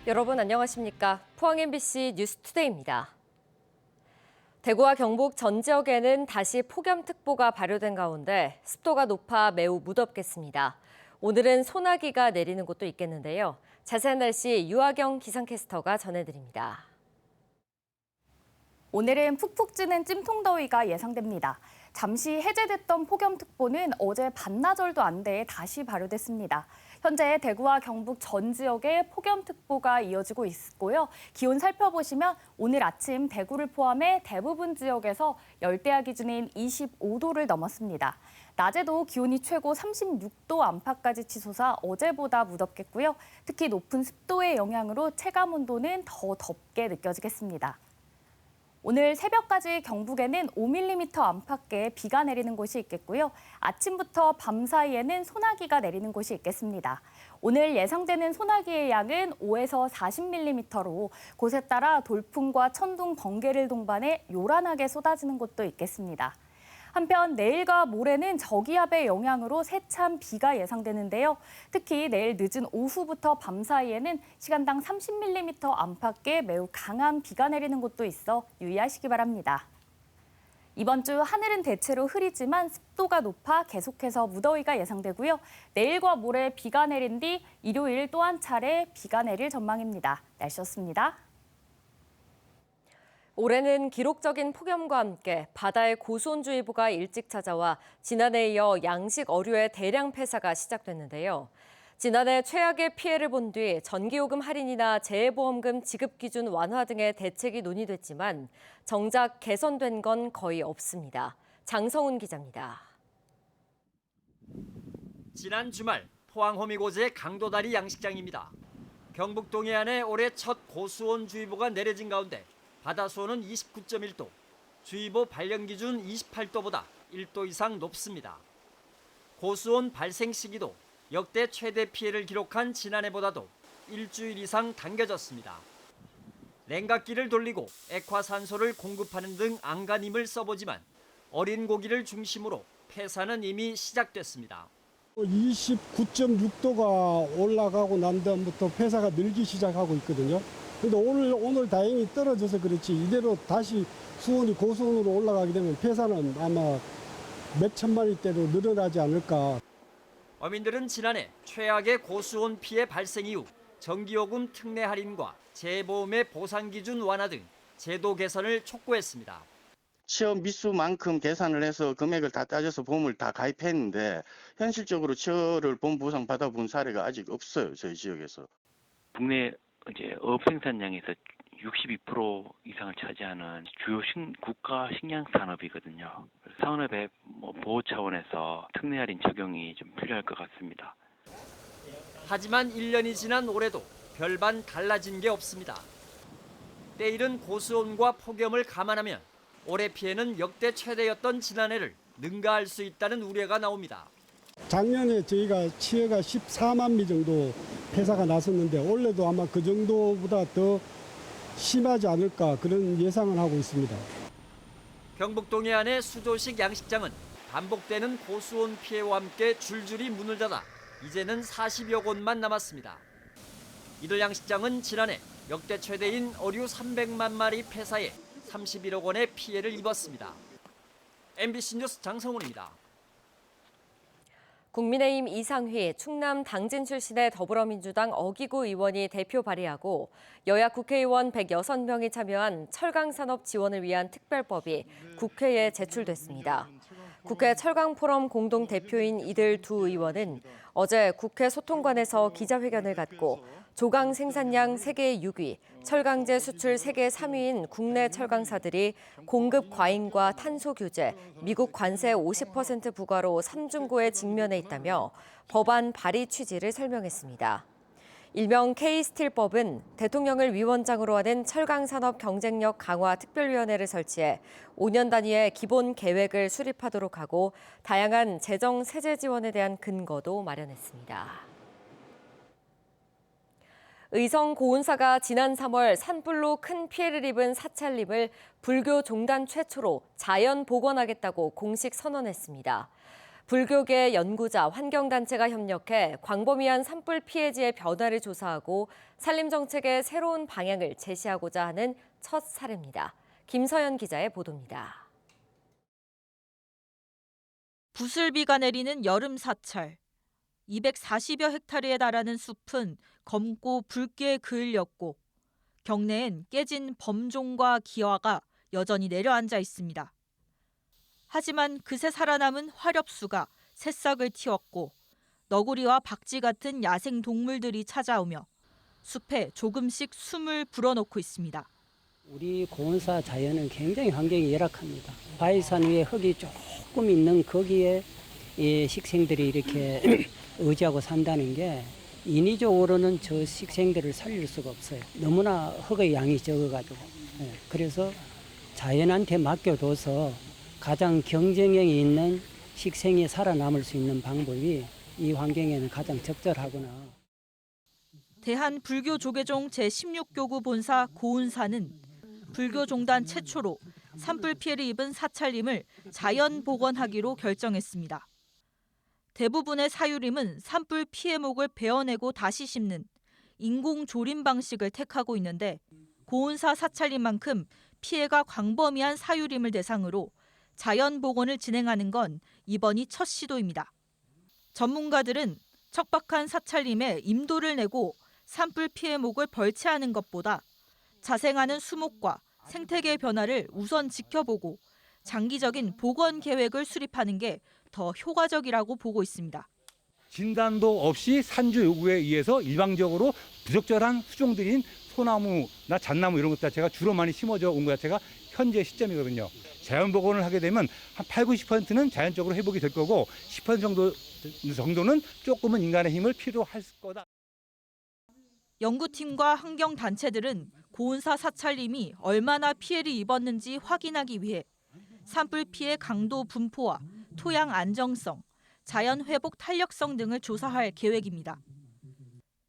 여러분 안녕하십니까? 포항 MBC 뉴스투데이입니다. 대구와 경북 전 지역에는 다시 폭염특보가 발효된 가운데 습도가 높아 매우 무덥겠습니다. 오늘은 소나기가 내리는 곳도 있겠는데요. 자세한 날씨 유아경 기상캐스터가 전해드립니다. 오늘은 푹푹 찌는 찜통더위가 예상됩니다. 잠시 해제됐던 폭염특보는 어제 반나절도 안 돼 다시 발효됐습니다. 현재 대구와 경북 전 지역에 폭염특보가 이어지고 있고요. 기온 살펴보시면 오늘 아침 대구를 포함해 대부분 지역에서 열대야 기준인 25도를 넘었습니다. 낮에도 기온이 최고 36도 안팎까지 치솟아 어제보다 무덥겠고요. 특히 높은 습도의 영향으로 체감온도는 더 덥게 느껴지겠습니다. 오늘 새벽까지 경북에는 5mm 안팎의 비가 내리는 곳이 있겠고요. 아침부터 밤 사이에는 소나기가 내리는 곳이 있겠습니다. 오늘 예상되는 소나기의 양은 5에서 40mm로 곳에 따라 돌풍과 천둥, 번개를 동반해 요란하게 쏟아지는 곳도 있겠습니다. 한편 내일과 모레는 저기압의 영향으로 세찬 비가 예상되는데요. 특히 내일 늦은 오후부터 밤 사이에는 시간당 30mm 안팎의 매우 강한 비가 내리는 곳도 있어 유의하시기 바랍니다. 이번 주 하늘은 대체로 흐리지만 습도가 높아 계속해서 무더위가 예상되고요. 내일과 모레 비가 내린 뒤 일요일 또 한 차례 비가 내릴 전망입니다. 날씨였습니다. 올해는 기록적인 폭염과 함께 바다의 고수온주의보가 일찍 찾아와 지난해에 이어 양식 어류의 대량 폐사가 시작됐는데요. 지난해 최악의 피해를 본 뒤 전기요금 할인이나 재해보험금 지급 기준 완화 등의 대책이 논의됐지만 정작 개선된 건 거의 없습니다. 장성훈 기자입니다. 지난 주말 포항 호미곶의 강도다리 양식장입니다. 경북 동해안에 올해 첫 고수온주의보가 내려진 가운데 바다 수온은 29.1도, 주의보 발령 기준 28도보다 1도 이상 높습니다. 고수온 발생 시기도 역대 최대 피해를 기록한 지난해보다도 일주일 이상 당겨졌습니다. 냉각기를 돌리고 액화산소를 공급하는 등 안간힘을 써보지만 어린 고기를 중심으로 폐사는 이미 시작됐습니다. 29.6도가 올라가고 난 다음부터 폐사가 늘기 시작하고 있거든요. 근데 오늘 다행히 떨어져서 그렇지 이대로 다시 수온이 고수온으로 올라가게 되면 폐사는 아마 몇 천마리대로 늘어나지 않을까. 어민들은 지난해 최악의 고수온 피해 발생 이후 전기요금 특례 할인과 재보험의 보상 기준 완화 등 제도 개선을 촉구했습니다. 취업 미수만큼 계산을 해서 금액을 다 따져서 보험을 다 가입했는데 현실적으로 취업을 보험 보상 받아본 사례가 아직 없어요. 저희 지역에서. 국내 어업 생산량에서 62% 이상을 차지하는 주요 국가 식량 산업이거든요. 산업의 보호 차원에서 특례 할인 적용이 좀 필요할 것 같습니다. 하지만 1년이 지난 올해도 별반 달라진 게 없습니다. 때이른 고수온과 폭염을 감안하면 올해 피해는 역대 최대였던 지난해를 능가할 수 있다는 우려가 나옵니다. 작년에 저희가 치해가 14만 미 정도 폐사가 났었는데 올해도 아마 그 정도보다 더 심하지 않을까 그런 예상을 하고 있습니다. 경북 동해안의 수조식 양식장은 반복되는 고수온 피해와 함께 줄줄이 문을 닫아 이제는 40여 곳만 남았습니다. 이들 양식장은 지난해 역대 최대인 어류 300만 마리 폐사에 31억 원의 피해를 입었습니다. MBC 뉴스 장성훈입니다. 국민의힘 이상휘, 충남 당진 출신의 더불어민주당 어기구 의원이 대표 발의하고 여야 국회의원 106명이 참여한 철강산업 지원을 위한 특별법이 국회에 제출됐습니다. 국회 철강포럼 공동대표인 이들 두 의원은 어제 국회 소통관에서 기자회견을 갖고 조강 생산량 세계 6위, 철강제 수출 세계 3위인 국내 철강사들이 공급 과잉과 탄소 규제, 미국 관세 50% 부과로 삼중고에 직면해 있다며 법안 발의 취지를 설명했습니다. 일명 K스틸법은 대통령을 위원장으로 하는 철강산업 경쟁력 강화 특별위원회를 설치해 5년 단위의 기본 계획을 수립하도록 하고 다양한 재정 세제 지원에 대한 근거도 마련했습니다. 의성 고운사가 지난 3월 산불로 큰 피해를 입은 사찰림을 불교 종단 최초로 자연 복원하겠다고 공식 선언했습니다. 불교계 연구자, 환경단체가 협력해 광범위한 산불 피해지의 변화를 조사하고 산림정책의 새로운 방향을 제시하고자 하는 첫 사례입니다. 김서연 기자의 보도입니다. 부슬비가 내리는 여름 사찰. 240여 헥타르에 달하는 숲은 검고 붉게 그을렸고 경내엔 깨진 범종과 기와가 여전히 내려앉아 있습니다. 하지만 그새 살아남은 화렵수가 새싹을 틔웠고 너구리와 박쥐 같은 야생 동물들이 찾아오며 숲에 조금씩 숨을 불어넣고 있습니다. 우리 고운사 자연은 굉장히 환경이 열악합니다. 바위산 위에 흙이 조금 있는 거기에 이 식생들이 이렇게 의지하고 산다는 게 인위적으로는 저 식생들을 살릴 수가 없어요. 너무나 흙의 양이 적어가지고. 그래서 자연한테 맡겨둬서 가장 경쟁력이 있는 식생이 살아남을 수 있는 방법이 이 환경에는 가장 적절하구나. 대한불교조계종 제16교구 본사 고운사는 불교종단 최초로 산불 피해를 입은 사찰림을 자연 복원하기로 결정했습니다. 대부분의 사유림은 산불 피해목을 베어내고 다시 심는 인공 조림 방식을 택하고 있는데 고운사 사찰림만큼 피해가 광범위한 사유림을 대상으로 자연 복원을 진행하는 건 이번이 첫 시도입니다. 전문가들은 척박한 사찰림에 임도를 내고 산불 피해목을 벌채하는 것보다 자생하는 수목과 생태계 변화를 우선 지켜보고 장기적인 복원 계획을 수립하는 게 더 효과적이라고 보고 있습니다. 진단도 없이 산주 요구에 의해서 일방적으로 부적절한 수종들인 소나무나 잣나무 이런 것 자체가 주로 많이 심어져 온 것 자체가 현재 시점이거든요. 자연 복원을 하게 되면 한 8, 90%는 자연적으로 회복이 될 거고 10% 정도는 조금은 인간의 힘을 필요할 거다. 연구팀과 환경단체들은 고운사 사찰림이 얼마나 피해를 입었는지 확인하기 위해 산불 피해 강도 분포와 토양 안정성, 자연 회복 탄력성 등을 조사할 계획입니다.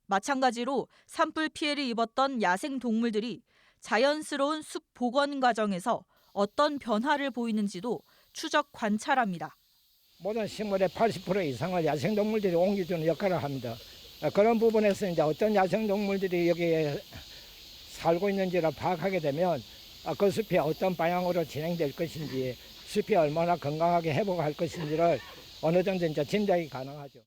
마찬가지로 산불 피해를 입었던 야생 동물들이 자연스러운 숲 복원 과정에서 어떤 변화를 보이는지도 추적 관찰합니다. 모든 식물의 80% 이상을 야생동물들이 옮겨주는 역할을 합니다. 그런 부분에서 이제 어떤 야생동물들이 여기에 살고 있는지를 파악하게 되면 그 숲이 어떤 방향으로 진행될 것인지, 숲이 얼마나 건강하게 회복할 것인지를 어느 정도 이제 짐작이 가능하죠.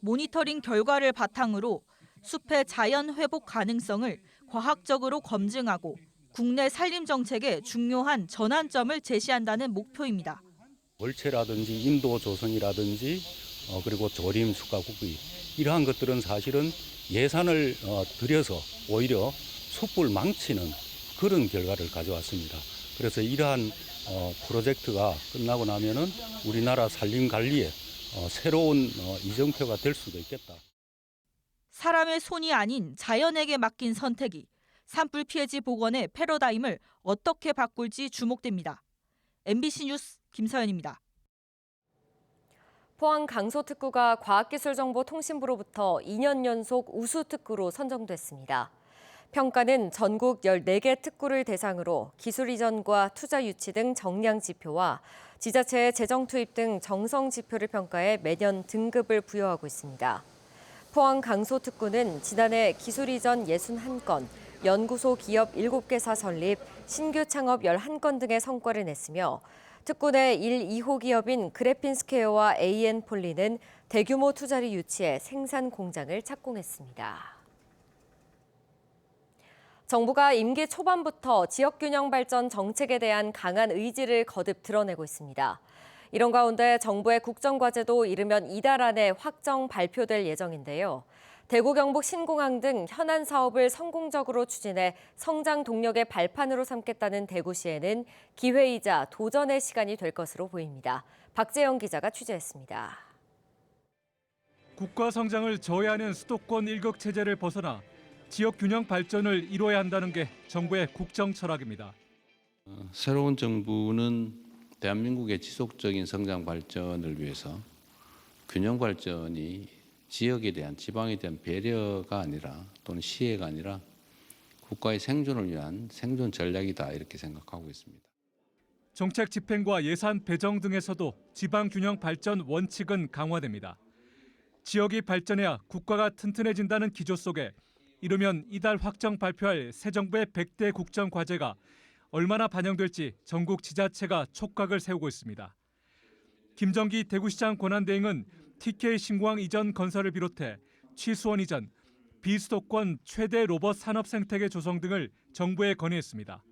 모니터링 결과를 바탕으로 숲의 자연 회복 가능성을 과학적으로 검증하고 국내 산림 정책의 중요한 전환점을 제시한다는 목표입니다. 월채라든지 인도 조성이라든지 그리고 조림, 수가, 국의 이러한 것들은 사실은 예산을 들여서 오히려 숲을 망치는 그런 결과를 가져왔습니다. 그래서 이러한 프로젝트가 끝나고 나면은 우리나라 산림 관리에 새로운 이정표가 될 수도 있겠다. 사람의 손이 아닌 자연에게 맡긴 선택이 산불 피해지 복원의 패러다임을 어떻게 바꿀지 주목됩니다. MBC 뉴스 김서연입니다. 포항 강소특구가 과학기술정보통신부로부터 2년 연속 우수특구로 선정됐습니다. 평가는 전국 14개 특구를 대상으로 기술 이전과 투자 유치 등 정량 지표와 지자체의 재정 투입 등 정성 지표를 평가해 매년 등급을 부여하고 있습니다. 포항 강소특구는 지난해 기술 이전 61건, 연구소 기업 7개사 설립, 신규 창업 11건 등의 성과를 냈으며 특구 내 1, 2호 기업인 그래핀스퀘어와 AN폴리는 대규모 투자를 유치해 생산 공장을 착공했습니다. 정부가 임기 초반부터 지역균형 발전 정책에 대한 강한 의지를 거듭 드러내고 있습니다. 이런 가운데 정부의 국정과제도 이르면 이달 안에 확정 발표될 예정인데요. 대구 경북 신공항 등 현안 사업을 성공적으로 추진해 성장 동력의 발판으로 삼겠다는 대구시에는 기회이자 도전의 시간이 될 것으로 보입니다. 박재영 기자가 취재했습니다. 국가 성장을 저해하는 수도권 일극 체제를 벗어나 지역 균형 발전을 이뤄야 한다는 게 정부의 국정 철학입니다. 새로운 정부는 대한민국의 지속적인 성장 발전을 위해서 균형 발전이 지역에 대한 지방에 대한 배려가 아니라 또는 시혜가 아니라 국가의 생존을 위한 생존 전략이다 이렇게 생각하고 있습니다. 정책 집행과 예산 배정 등에서도 지방 균형 발전 원칙은 강화됩니다. 지역이 발전해야 국가가 튼튼해진다는 기조 속에 이르면 이달 확정 발표할 새 정부의 100대 국정 과제가 얼마나 반영될지 전국 지자체가 촉각을 세우고 있습니다. 김정기 대구시장 권한대행은 TK 신공항 이전 건설을 비롯해 취수원 이전, 비수도권 최대 로봇 산업 생태계 조성 등을 정부에 건의했습니다.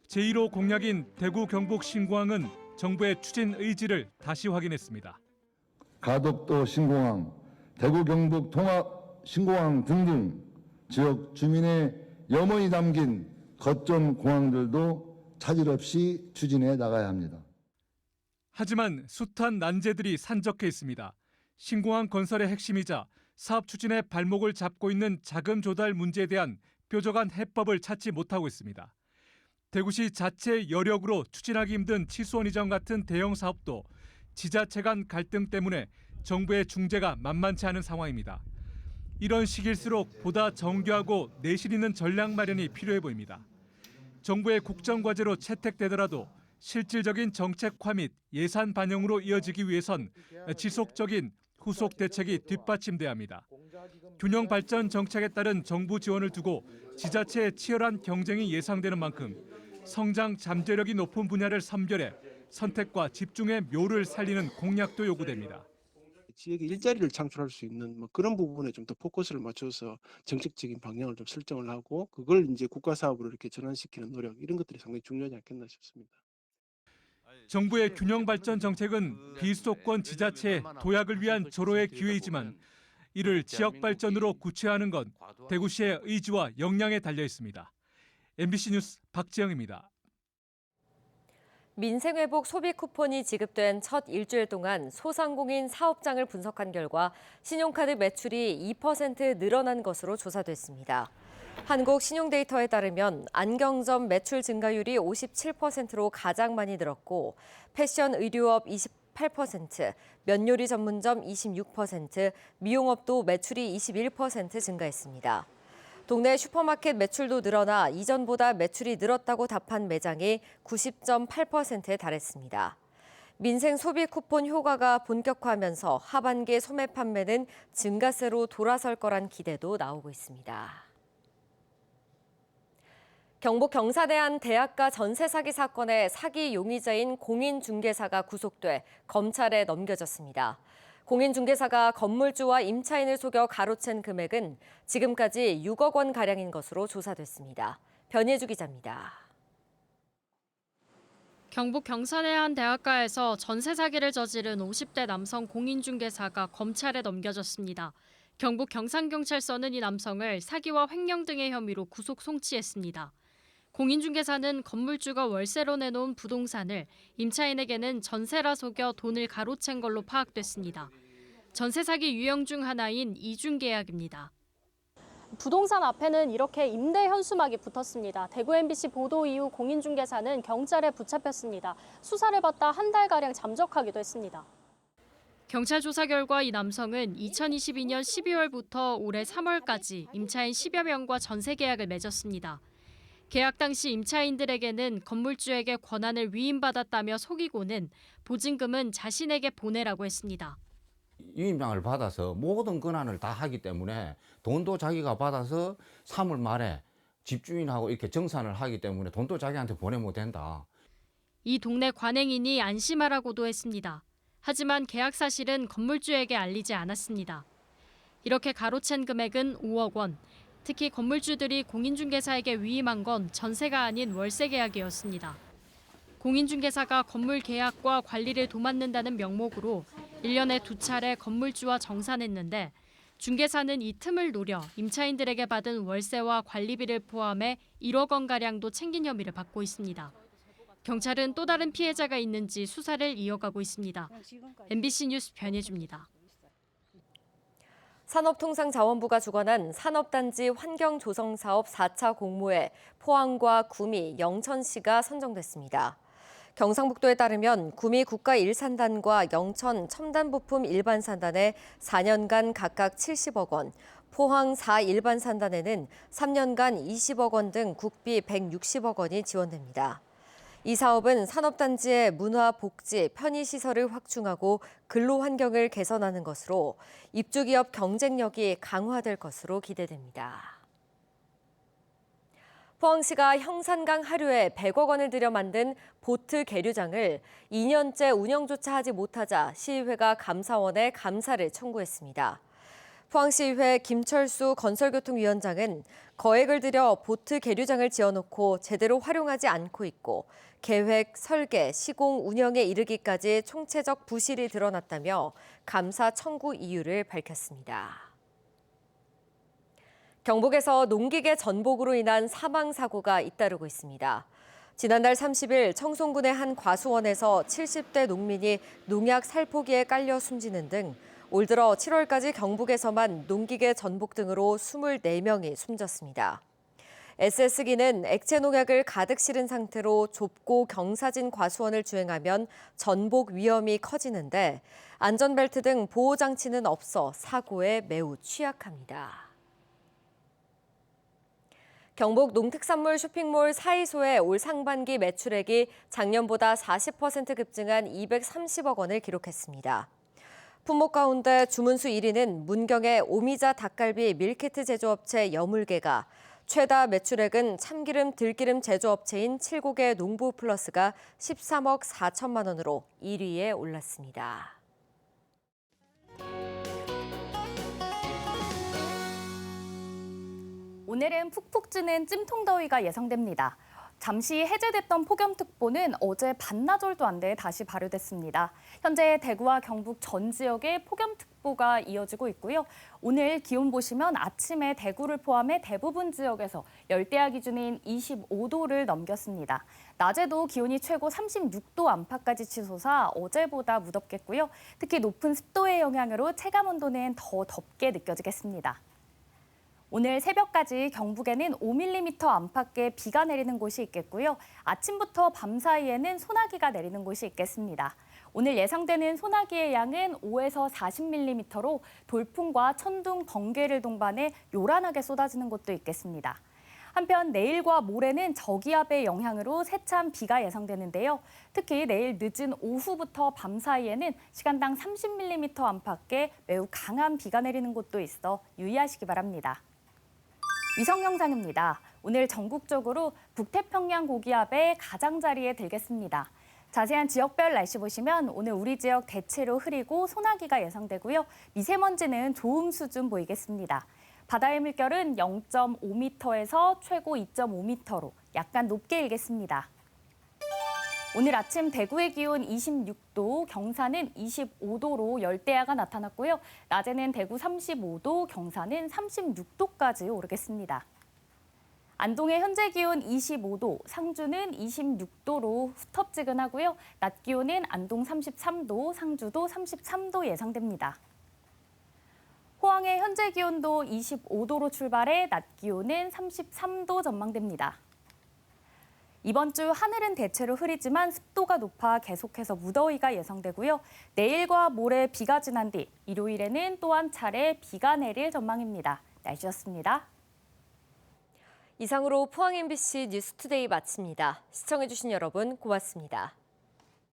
제1호 공약인 대구 경북 신공항은 정부의 추진 의지를 다시 확인했습니다. 가덕도 신공항, 대구 경북 통합 신공항 등등 지역 주민의 염원이 담긴 거점 공항들도 차질 없이 추진해 나가야 합니다. 하지만 숱한 난제들이 산적해 있습니다. 신공항 건설의 핵심이자 사업 추진의 발목을 잡고 있는 자금 조달 문제에 대한 뾰족한 해법을 찾지 못하고 있습니다. 대구시 자체 여력으로 추진하기 힘든 치수원 이전 같은 대형 사업도 지자체 간 갈등 때문에 정부의 중재가 만만치 않은 상황입니다. 이런 시기일수록 보다 정교하고 내실 있는 전략 마련이 필요해 보입니다. 정부의 국정과제로 채택되더라도 실질적인 정책화 및 예산 반영으로 이어지기 위해선 지속적인 후속 대책이 뒷받침돼야 합니다. 균형 발전 정책에 따른 정부 지원을 두고 지자체의 치열한 경쟁이 예상되는 만큼 성장 잠재력이 높은 분야를 선별해 선택과 집중의 묘를 살리는 공약도 요구됩니다. 지역에 일자리를 창출할 수 있는 그런 부분에 좀 더 포커스를 맞춰서 정책적인 방향을 좀 설정을 하고 그걸 이제 국가 사업으로 이렇게 전환시키는 노력 이런 것들이 상당히 중요하지 않겠나 싶습니다. 정부의 균형 발전 정책은 비수도권 지자체의 도약을 위한 조로의 기회이지만 이를 지역 발전으로 구체화하는 건 대구시의 의지와 역량에 달려 있습니다. MBC 뉴스 박지영입니다. 민생회복 소비 쿠폰이 지급된 첫 일주일 동안 소상공인 사업장을 분석한 결과 신용카드 매출이 2% 늘어난 것으로 조사됐습니다. 한국신용데이터에 따르면 안경점 매출 증가율이 57%로 가장 많이 늘었고 패션 의류업 28%, 면요리 전문점 26%, 미용업도 매출이 21% 증가했습니다. 동네 슈퍼마켓 매출도 늘어나 이전보다 매출이 늘었다고 답한 매장이 90.8%에 달했습니다. 민생 소비 쿠폰 효과가 본격화하면서 하반기 소매 판매는 증가세로 돌아설 거란 기대도 나오고 있습니다. 경북 경산의 한 대학가 전세 사기 사건의 사기 용의자인 공인중개사가 구속돼 검찰에 넘겨졌습니다. 공인중개사가 건물주와 임차인을 속여 가로챈 금액은 지금까지 6억 원가량인 것으로 조사됐습니다. 변예주 기자입니다. 경북 경산의 한 대학가에서 전세 사기를 저지른 50대 남성 공인중개사가 검찰에 넘겨졌습니다. 경북 경산경찰서는 이 남성을 사기와 횡령 등의 혐의로 구속 송치했습니다. 공인중개사는 건물주가 월세로 내놓은 부동산을 임차인에게는 전세라 속여 돈을 가로챈 걸로 파악됐습니다. 전세 사기 유형 중 하나인 이중계약입니다. 부동산 앞에는 이렇게 임대 현수막이 붙었습니다. 대구 MBC 보도 이후 공인중개사는 경찰에 붙잡혔습니다. 수사를 받다 한 달가량 잠적하기도 했습니다. 경찰 조사 결과 이 남성은 2022년 12월부터 올해 3월까지 임차인 10여 명과 전세 계약을 맺었습니다. 계약 당시 임차인들에게는 건물주에게 권한을 위임받았다며 속이고는 보증금은 자신에게 보내라고 했습니다. 위임장을 받아서 모든 권한을 다 하기 때문에 돈도 자기가 받아서 3월 말에 집주인하고 이렇게 정산을 하기 때문에 돈도 자기한테 보내면 된다. 이 동네 관행인이 안심하라고도 했습니다. 하지만 계약 사실은 건물주에게 알리지 않았습니다. 이렇게 가로챈 금액은 5억 원. 특히 건물주들이 공인중개사에게 위임한 건 전세가 아닌 월세 계약이었습니다. 공인중개사가 건물 계약과 관리를 도맡는다는 명목으로 1년에 2차례 건물주와 정산했는데 중개사는 이 틈을 노려 임차인들에게 받은 월세와 관리비를 포함해 1억 원가량도 챙긴 혐의를 받고 있습니다. 경찰은 또 다른 피해자가 있는지 수사를 이어가고 있습니다. MBC 뉴스 변예주입니다. 산업통상자원부가 주관한 산업단지 환경조성사업 4차 공모에 포항과 구미, 영천시가 선정됐습니다. 경상북도에 따르면 구미 국가일산단과 영천 첨단부품 일반산단에 4년간 각각 70억 원, 포항 4일반산단에는 3년간 20억 원 등 국비 160억 원이 지원됩니다. 이 사업은 산업단지의 문화, 복지, 편의시설을 확충하고 근로환경을 개선하는 것으로 입주기업 경쟁력이 강화될 것으로 기대됩니다. 포항시가 형산강 하류에 100억 원을 들여 만든 보트 계류장을 2년째 운영조차 하지 못하자 시의회가 감사원에 감사를 청구했습니다. 포항시의회 김철수 건설교통위원장은 거액을 들여 보트 계류장을 지어놓고 제대로 활용하지 않고 있고 계획, 설계, 시공, 운영에 이르기까지 총체적 부실이 드러났다며 감사 청구 이유를 밝혔습니다. 경북에서 농기계 전복으로 인한 사망 사고가 잇따르고 있습니다. 지난달 30일 청송군의 한 과수원에서 70대 농민이 농약 살포기에 깔려 숨지는 등 올 들어 7월까지 경북에서만 농기계 전복 등으로 24명이 숨졌습니다. SS기는 액체 농약을 가득 실은 상태로 좁고 경사진 과수원을 주행하면 전복 위험이 커지는데 안전벨트 등 보호장치는 없어 사고에 매우 취약합니다. 경북 농특산물 쇼핑몰 사이소의 올 상반기 매출액이 작년보다 40% 급증한 230억 원을 기록했습니다. 품목 가운데 주문수 1위는 문경의 오미자 닭갈비 밀키트 제조업체 여물개가, 최다 매출액은 참기름 들기름 제조업체인 칠곡의 농부플러스가 13억 4천만 원으로 1위에 올랐습니다. 오늘은 푹푹 찌는 찜통더위가 예상됩니다. 잠시 해제됐던 폭염특보는 어제 반나절도 안 돼 다시 발효됐습니다. 현재 대구와 경북 전 지역에 폭염특보가 이어지고 있고요. 오늘 기온 보시면 아침에 대구를 포함해 대부분 지역에서 열대야 기준인 25도를 넘겼습니다. 낮에도 기온이 최고 36도 안팎까지 치솟아 어제보다 무덥겠고요. 특히 높은 습도의 영향으로 체감온도는 더 덥게 느껴지겠습니다. 오늘 새벽까지 경북에는 5mm 안팎의 비가 내리는 곳이 있겠고요. 아침부터 밤 사이에는 소나기가 내리는 곳이 있겠습니다. 오늘 예상되는 소나기의 양은 5에서 40mm로 돌풍과 천둥, 번개를 동반해 요란하게 쏟아지는 곳도 있겠습니다. 한편 내일과 모레는 저기압의 영향으로 세찬 비가 예상되는데요. 특히 내일 늦은 오후부터 밤 사이에는 시간당 30mm 안팎의 매우 강한 비가 내리는 곳도 있어 유의하시기 바랍니다. 위성 영상입니다. 오늘 전국적으로 북태평양 고기압의 가장자리에 들겠습니다. 자세한 지역별 날씨 보시면 오늘 우리 지역 대체로 흐리고 소나기가 예상되고요. 미세먼지는 좋음 수준 보이겠습니다. 바다의 물결은 0.5m에서 최고 2.5m로 약간 높게 일겠습니다. 오늘 아침 대구의 기온 26도, 경산은 25도로 열대야가 나타났고요. 낮에는 대구 35도, 경산은 36도까지 오르겠습니다. 안동의 현재 기온 25도, 상주는 26도로 후텁지근하고요. 낮 기온은 안동 33도, 상주도 33도 예상됩니다. 포항의 현재 기온도 25도로 출발해 낮 기온은 33도 전망됩니다. 이번 주 하늘은 대체로 흐리지만 습도가 높아 계속해서 무더위가 예상되고요. 내일과 모레 비가 지난 뒤 일요일에는 또 한 차례 비가 내릴 전망입니다. 날씨였습니다. 이상으로 포항 MBC 뉴스투데이 마칩니다. 시청해주신 여러분 고맙습니다.